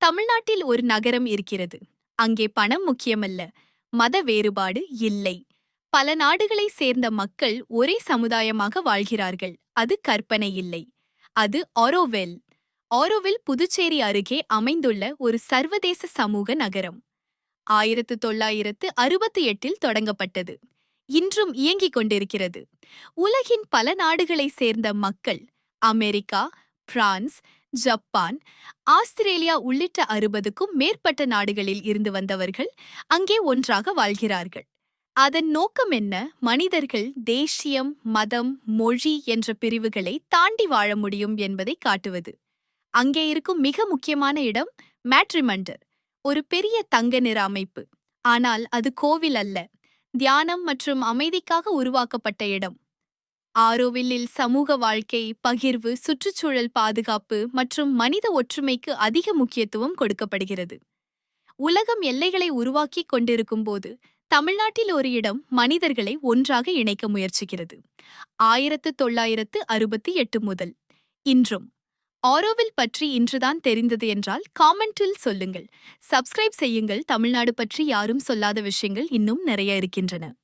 தமிழ்நாட்டில் ஒரு நகரம் இருக்கிறது. அங்கே பணம் முக்கியமல்ல, மத வேறுபாடு இல்லை. பல நாடுகளைச் சேர்ந்த மக்கள் ஒரே சமுதாயமாக வாழ்கிறார்கள். அது கற்பனை இல்லை. அது ஆரோவில். ஆரோவில் புதுச்சேரி அருகே அமைந்துள்ள ஒரு சர்வதேச சமூக நகரம். 1968இல் தொடங்கப்பட்டது. இன்றும் இயங்கிக் கொண்டிருக்கிறது. உலகின் பல நாடுகளைச் சேர்ந்த மக்கள் அமெரிக்கா, பிரான்ஸ், ஜப்பான், ஆஸ்திரேலியா உள்ளிட்ட 60க்கும் மேற்பட்ட நாடுகளில் இருந்து வந்தவர்கள் அங்கே ஒன்றாக வாழ்கிறார்கள். அதன் நோக்கம் என்ன? மனிதர்கள் தேசியம், மதம், மொழி என்ற பிரிவுகளை தாண்டி வாழ முடியும் என்பதை காட்டுவது. அங்கே இருக்கும் மிக முக்கியமான இடம் மேட்ரிமண்டர், ஒரு பெரிய தங்க நிற அமைப்பு. ஆனால் அது கோவில் அல்ல, தியானம் மற்றும் அமைதிக்காக உருவாக்கப்பட்ட இடம். ஆரோவில்லில் சமூக வாழ்க்கை, பகிர்வு, சுற்றுச்சூழல் பாதுகாப்பு மற்றும் மனித ஒற்றுமைக்கு அதிக முக்கியத்துவம் கொடுக்கப்படுகிறது. உலகம் எல்லைகளை உருவாக்கிக் கொண்டிருக்கும் போது தமிழ்நாட்டில் ஒரு இடம் மனிதர்களை ஒன்றாக இணைக்க முயற்சிக்கிறது. 1968 முதல் இன்றும். ஆரோவில் பற்றி இன்றுதான் தெரிந்தது என்றால் காமெண்டில் சொல்லுங்கள். சப்ஸ்கிரைப் செய்யுங்கள். தமிழ்நாடு பற்றி யாரும் சொல்லாத விஷயங்கள் இன்னும் நிறைய இருக்கின்றன.